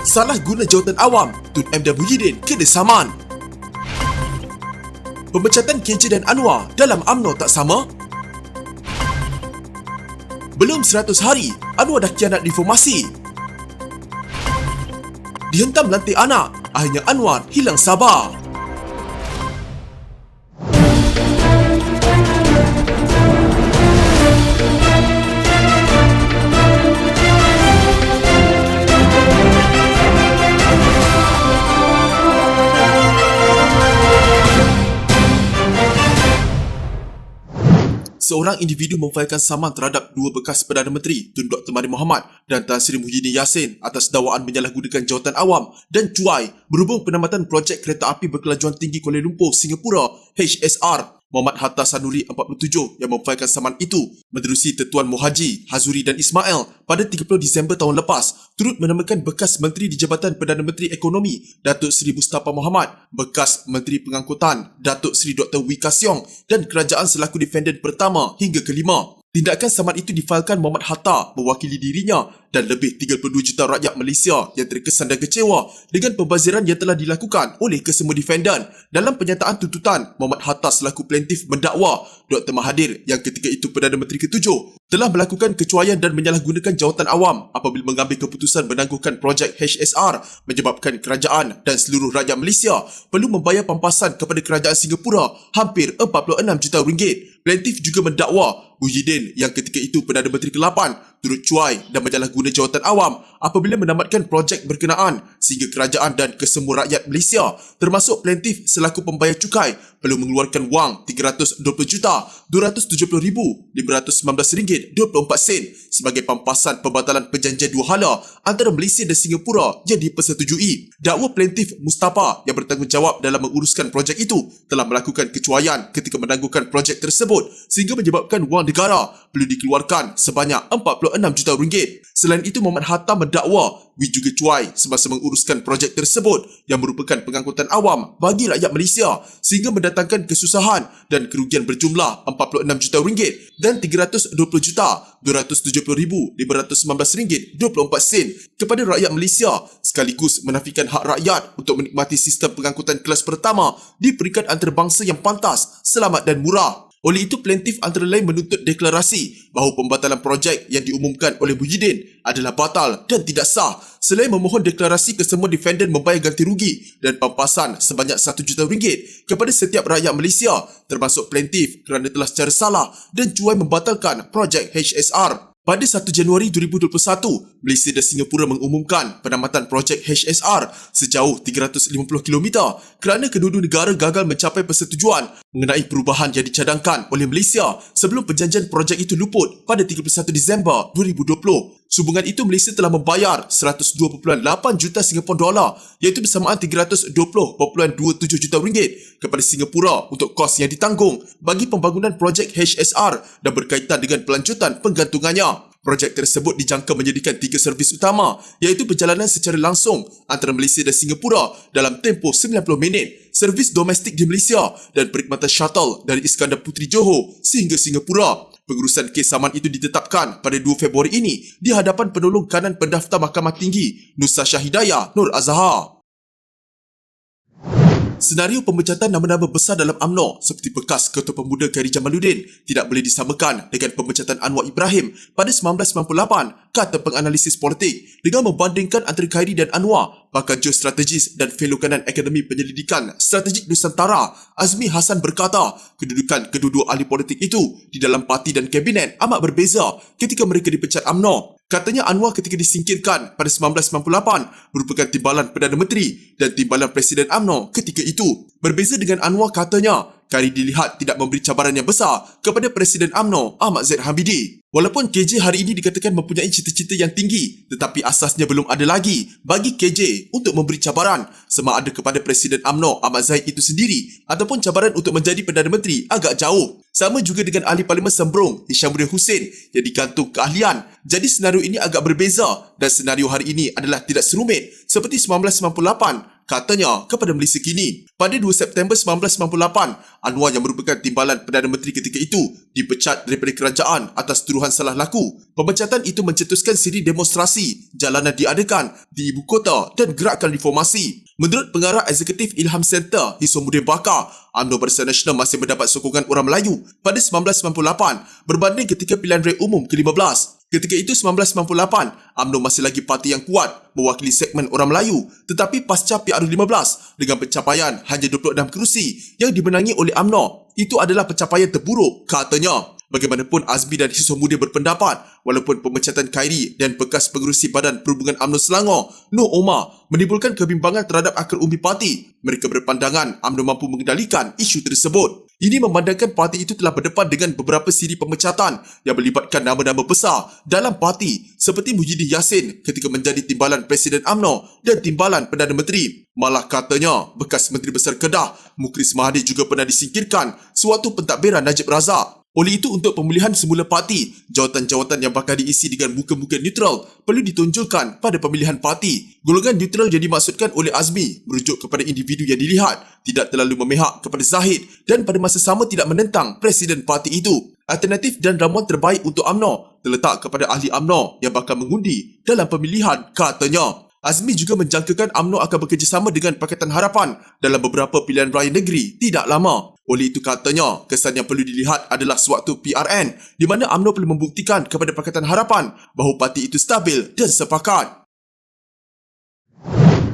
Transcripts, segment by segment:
Salah guna jawatan awam, Tun M dan Muhyiddin kena saman. Pemecatan KJ dan Anwar dalam UMNO tak sama? Belum 100 hari, Anwar dah kianat reformasi. Dihentam lantik anak, akhirnya Anwar hilang sabar. Seorang individu memfailkan saman terhadap dua bekas Perdana Menteri Tun Dr. Mahathir Mohamad dan Tan Sri Muhyiddin Yassin atas dakwaan menyalahgunakan jawatan awam dan cuai berhubung penambatan projek kereta api berkelajuan tinggi Kuala Lumpur, Singapura (HSR). Muhammad Hatta Sanuri 47 yang memfailkan saman itu menerusi Tetuan Mohaji, Hazuri dan Ismail pada 30 Disember tahun lepas turut menamakan bekas Menteri di Jabatan Perdana Menteri Ekonomi Datuk Seri Mustafa Mohamad, bekas Menteri Pengangkutan Datuk Seri Dr. Wee Ka Siong dan kerajaan selaku defendant pertama hingga kelima. Tindakan saman itu difailkan Muhammad Hatta mewakili dirinya dan lebih 32 juta rakyat Malaysia yang terkesan dan kecewa dengan pembaziran yang telah dilakukan oleh kesemua defendant. Dalam penyataan tuntutan, Muhammad Hatta selaku plaintiff mendakwa Dr. Mahathir yang ketika itu Perdana Menteri ke-7 telah melakukan kecuaian dan menyalahgunakan jawatan awam apabila mengambil keputusan menangguhkan projek HSR menyebabkan kerajaan dan seluruh rakyat Malaysia perlu membayar pampasan kepada kerajaan Singapura hampir 46 juta ringgit. Plaintiff juga mendakwa Muhyiddin yang ketika itu Perdana Menteri ke-8 turut cuai dan menyalahguna jawatan awam apabila menamatkan projek berkenaan sehingga kerajaan dan kesemua rakyat Malaysia termasuk plaintiff selaku pembayar cukai perlu mengeluarkan wang RM320,270,519.24 sebagai pampasan pembatalan perjanjian dua hala antara Malaysia dan Singapura yang dipersetujui. Dakwa plaintiff Mustafa yang bertanggungjawab dalam menguruskan projek itu telah melakukan kecuaian ketika menangguhkan projek tersebut sehingga menyebabkan wang negara perlu dikeluarkan sebanyak 46 juta ringgit. Selain itu, Muhammad Hatta mendakwa Wee juga cuai semasa menguruskan projek tersebut yang merupakan pengangkutan awam bagi rakyat Malaysia sehingga mendatangkan kesusahan dan kerugian berjumlah 46 juta ringgit dan 320,270,519 ringgit 24 sen kepada rakyat Malaysia sekaligus menafikan hak rakyat untuk menikmati sistem pengangkutan kelas pertama di peringkat antarabangsa yang pantas, selamat dan murah. Oleh itu, plaintiff antara lain menuntut deklarasi bahawa pembatalan projek yang diumumkan oleh Muhyiddin adalah batal dan tidak sah selain memohon deklarasi kesemua defendant membayar ganti rugi dan pampasan sebanyak 1 juta ringgit kepada setiap rakyat Malaysia termasuk plaintiff kerana telah secara salah dan cuai membatalkan projek HSR. Pada 1 Januari 2021, Malaysia dan Singapura mengumumkan penamatan projek HSR sejauh 350 km kerana kedua-dua negara gagal mencapai persetujuan mengenai perubahan yang dicadangkan oleh Malaysia sebelum perjanjian projek itu luput pada 31 Disember 2020. Sehubungan itu, Malaysia telah membayar 102.8 juta Singapura dolar iaitu bersamaan 320.27 juta ringgit kepada Singapura untuk kos yang ditanggung bagi pembangunan projek HSR dan berkaitan dengan pelanjutan penggantungannya. Projek tersebut dijangka menyediakan 3 servis utama iaitu perjalanan secara langsung antara Malaysia dan Singapura dalam tempoh 90 minit, servis domestik di Malaysia dan perkhidmatan shuttle dari Iskandar Puteri Johor sehingga Singapura. Pengurusan kes saman itu ditetapkan pada 2 Februari ini di hadapan penolong kanan pendaftar Mahkamah Tinggi Nusa Syahidayah Nur Azhar. Senario pemecatan nama-nama besar dalam UMNO seperti bekas Ketua Pemuda Khairi Jamaluddin tidak boleh disamakan dengan pemecatan Anwar Ibrahim pada 1998, kata penganalisis politik. Dengan membandingkan antara Khairi dan Anwar, pakar geostrategis dan fellow kanan Akademi Penyelidikan Strategik Nusantara, Azmi Hassan berkata, kedudukan kedua-dua ahli politik itu di dalam parti dan kabinet amat berbeza ketika mereka dipecat UMNO. Katanya Anwar ketika disingkirkan pada 1998 merupakan timbalan Perdana Menteri dan timbalan Presiden UMNO ketika itu. Berbeza dengan Anwar, katanya Khairi dilihat tidak memberi cabaran yang besar kepada Presiden UMNO Ahmad Zaid Hamidi. Walaupun KJ hari ini dikatakan mempunyai cita-cita yang tinggi, tetapi asasnya belum ada lagi bagi KJ untuk memberi cabaran sama ada kepada Presiden UMNO Ahmad Zaid itu sendiri ataupun cabaran untuk menjadi Perdana Menteri agak jauh. Sama juga dengan Ahli Parlimen Sembrong Hishamuddin Hussein yang digantung keahlian. Jadi senario ini agak berbeza dan senario hari ini adalah tidak serumit seperti 1998 katanya kepada Malaysia Kini. Pada 2 September 1998, Anwar yang merupakan timbalan Perdana Menteri ketika itu dipecat daripada kerajaan atas tuduhan salah laku. Pemecatan itu mencetuskan siri demonstrasi, jalanan diadakan di ibu kota dan gerakan reformasi. Menurut pengarah eksekutif Ilham Center, Hishamuddin Bakar, UMNO Barisan Nasional masih mendapat sokongan orang Melayu pada 1998 berbanding ketika pilihan raya umum ke-15. Ketika itu 1998, UMNO masih lagi parti yang kuat mewakili segmen orang Melayu, tetapi pasca PRU15 dengan pencapaian hanya 26 kerusi yang dimenangi oleh UMNO, itu adalah pencapaian terburuk, katanya. Bagaimanapun, Azmi dan Hishamuddin berpendapat walaupun pemecatan Khairi dan bekas pengerusi Badan Perhubungan UMNO Selangor, Noh Omar, menimbulkan kebimbangan terhadap akar umbi parti, mereka berpandangan UMNO mampu mengendalikan isu tersebut. Ini memandangkan parti itu telah berdepan dengan beberapa siri pemecatan yang melibatkan nama-nama besar dalam parti seperti Muhyiddin Yassin ketika menjadi timbalan Presiden UMNO dan timbalan Perdana Menteri. Malah katanya, bekas Menteri Besar Kedah, Mukhlis Mahathir juga pernah disingkirkan sewaktu pentadbiran Najib Razak. Oleh itu, untuk pemulihan semula parti, jawatan-jawatan yang bakal diisi dengan muka-muka neutral perlu ditonjolkan pada pemilihan parti. Golongan neutral yang dimaksudkan oleh Azmi merujuk kepada individu yang dilihat tidak terlalu memihak kepada Zahid dan pada masa sama tidak menentang presiden parti itu. Alternatif dan ramuan terbaik untuk UMNO terletak kepada ahli UMNO yang bakal mengundi dalam pemilihan, katanya. Azmi juga menjangkakan UMNO akan bekerjasama dengan Pakatan Harapan dalam beberapa pilihan raya negeri tidak lama. Oleh itu katanya, kesan yang perlu dilihat adalah sewaktu PRN di mana UMNO perlu membuktikan kepada Pakatan Harapan bahawa parti itu stabil dan sepakat.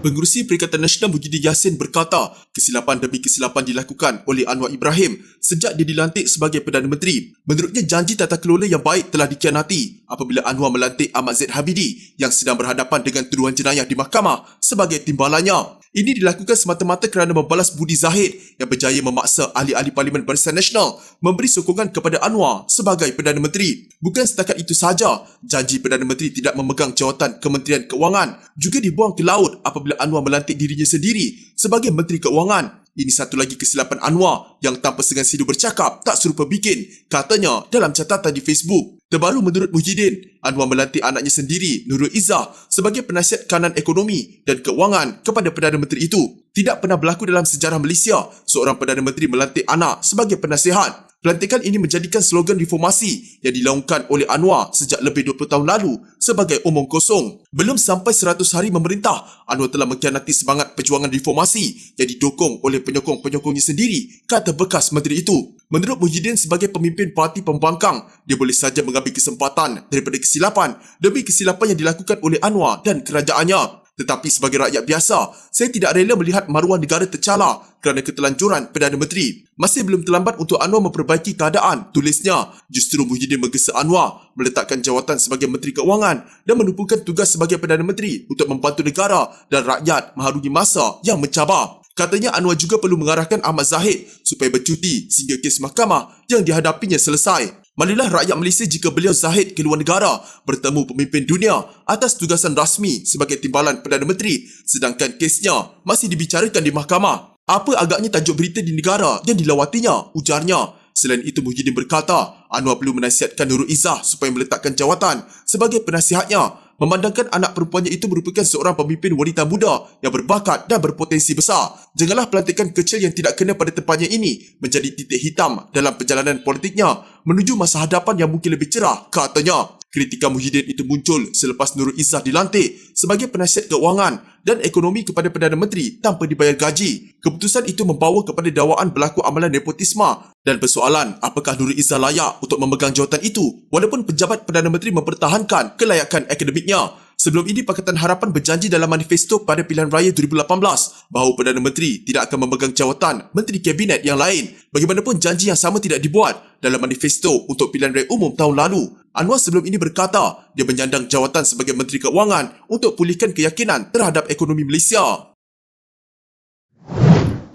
Pengerusi Perikatan Nasional Muhyiddin Yassin berkata, kesilapan demi kesilapan dilakukan oleh Anwar Ibrahim sejak dia dilantik sebagai Perdana Menteri. Menurutnya, janji tata kelola yang baik telah dikhianati apabila Anwar melantik Ahmad Zaid Habidi yang sedang berhadapan dengan tuduhan jenayah di mahkamah sebagai timbalannya. Ini dilakukan semata-mata kerana membalas budi Zahid yang berjaya memaksa ahli-ahli Parlimen Barisan Nasional memberi sokongan kepada Anwar sebagai Perdana Menteri. Bukan setakat itu sahaja, janji Perdana Menteri tidak memegang jawatan Kementerian Keuangan juga dibuang ke laut apabila Anwar melantik dirinya sendiri sebagai Menteri Keuangan. Ini satu lagi kesilapan Anwar yang tanpa segan-sidu bercakap tak serupa bikin, katanya dalam catatan di Facebook. Terbaru menurut Muhyiddin, Anwar melantik anaknya sendiri, Nurul Izzah, sebagai penasihat kanan ekonomi dan keuangan kepada Perdana Menteri itu. Tidak pernah berlaku dalam sejarah Malaysia seorang Perdana Menteri melantik anak sebagai penasihat. Pelantikan ini menjadikan slogan reformasi yang dilaungkan oleh Anwar sejak lebih 20 tahun lalu sebagai omong kosong. Belum sampai 100 hari memerintah, Anwar telah mengkhianati semangat perjuangan reformasi yang didukung oleh penyokong-penyokongnya sendiri, kata bekas menteri itu. Menurut Muhyiddin, sebagai pemimpin parti pembangkang, dia boleh saja mengambil kesempatan daripada kesilapan demi kesilapan yang dilakukan oleh Anwar dan kerajaannya. Tetapi sebagai rakyat biasa, saya tidak rela melihat maruah negara tercalar kerana ketelanjuran Perdana Menteri. Masih belum terlambat untuk Anwar memperbaiki keadaan, tulisnya. Justru Muhyiddin menggesa Anwar meletakkan jawatan sebagai Menteri Keuangan dan menumpukan tugas sebagai Perdana Menteri untuk membantu negara dan rakyat mengharungi masa yang mencabar. Katanya Anwar juga perlu mengarahkan Ahmad Zahid supaya bercuti sehingga kes mahkamah yang dihadapinya selesai. Malulah rakyat Malaysia jika beliau Zahid ke luar negara bertemu pemimpin dunia atas tugasan rasmi sebagai timbalan Perdana Menteri sedangkan kesnya masih dibicarakan di mahkamah. Apa agaknya tajuk berita di negara yang dilawatinya, ujarnya. Selain itu, Muhyiddin berkata Anwar perlu menasihatkan Nurul Izzah supaya meletakkan jawatan sebagai penasihatnya, memandangkan anak perempuannya itu merupakan seorang pemimpin wanita muda yang berbakat dan berpotensi besar. Janganlah pelantikan kecil yang tidak kena pada tempatnya ini menjadi titik hitam dalam perjalanan politiknya menuju masa hadapan yang mungkin lebih cerah, katanya. Kritikan Muhyiddin itu muncul selepas Nurul Izzah dilantik sebagai penasihat keuangan dan ekonomi kepada Perdana Menteri tanpa dibayar gaji. Keputusan itu membawa kepada dakwaan berlaku amalan nepotisme dan persoalan apakah Nurul Izzah layak untuk memegang jawatan itu walaupun pejabat Perdana Menteri mempertahankan kelayakan akademiknya. Sebelum ini, Pakatan Harapan berjanji dalam manifesto pada pilihan raya 2018 bahawa Perdana Menteri tidak akan memegang jawatan Menteri Kabinet yang lain. Bagaimanapun, janji yang sama tidak dibuat dalam manifesto untuk pilihan raya umum tahun lalu. Anwar sebelum ini berkata dia menyandang jawatan sebagai Menteri Keuangan untuk pulihkan keyakinan terhadap ekonomi Malaysia.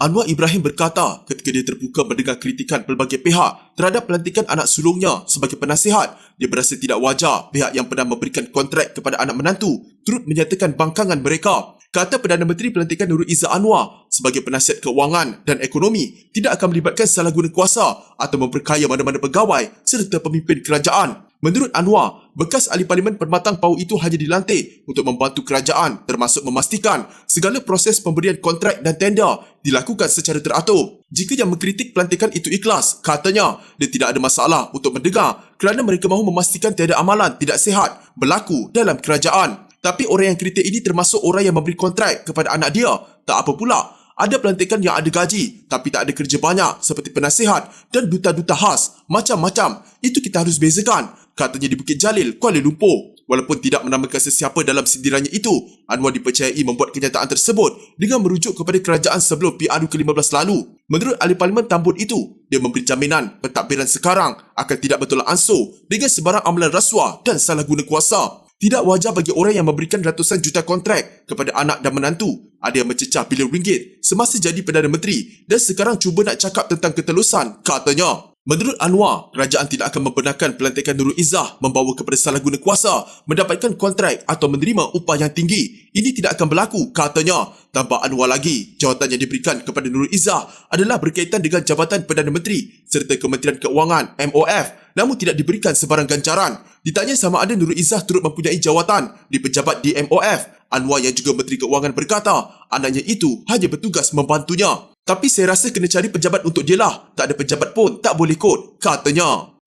Anwar Ibrahim berkata ketika dia terbuka mendengar kritikan pelbagai pihak terhadap pelantikan anak sulungnya sebagai penasihat, dia berasa tidak wajar pihak yang pernah memberikan kontrak kepada anak menantu turut menyatakan bangkangan mereka. Kata Perdana Menteri, pelantikan Nurul Izzah Anwar sebagai penasihat keuangan dan ekonomi tidak akan melibatkan salah guna kuasa atau memperkaya mana-mana pegawai serta pemimpin kerajaan. Menurut Anwar, bekas ahli parlimen permatang PAU itu hanya dilantik untuk membantu kerajaan termasuk memastikan segala proses pemberian kontrak dan tender dilakukan secara teratur. Jika yang mengkritik pelantikan itu ikhlas, katanya dia tidak ada masalah untuk mendengar kerana mereka mahu memastikan tiada amalan tidak sihat berlaku dalam kerajaan. Tapi orang yang kritik ini termasuk orang yang memberi kontrak kepada anak dia. Tak apa pula, ada pelantikan yang ada gaji tapi tak ada kerja banyak seperti penasihat dan duta-duta khas. Macam-macam. Itu kita harus bezakan, katanya di Bukit Jalil, Kuala Lumpur. Walaupun tidak menamakan sesiapa dalam sindirannya itu, Anwar dipercayai membuat kenyataan tersebut dengan merujuk kepada kerajaan sebelum PRU ke-15 lalu. Menurut ahli parlimen Tambun itu, dia memberi jaminan pentadbiran sekarang akan tidak bertolak ansur dengan sebarang amalan rasuah dan salah guna kuasa. Tidak wajar bagi orang yang memberikan ratusan juta kontrak kepada anak dan menantu ada yang mencecah bilion ringgit semasa jadi Perdana Menteri dan sekarang cuba nak cakap tentang ketelusan, katanya. Menurut Anwar, kerajaan tidak akan membenarkan pelantikan Nurul Izzah membawa kepada salah guna kuasa, mendapatkan kontrak atau menerima upah yang tinggi. Ini tidak akan berlaku, katanya. Tambah Anwar lagi, jawatan yang diberikan kepada Nurul Izzah adalah berkaitan dengan Jabatan Perdana Menteri serta Kementerian Keuangan MOF, namun tidak diberikan sebarang ganjaran. Ditanya sama ada Nurul Izzah turut mempunyai jawatan di pejabat di MOF, Anwar yang juga Menteri Keuangan berkata, anaknya itu hanya bertugas membantunya. Tapi saya rasa kena cari pejabat untuk dia lah. Tak ada pejabat pun tak boleh kot, katanya.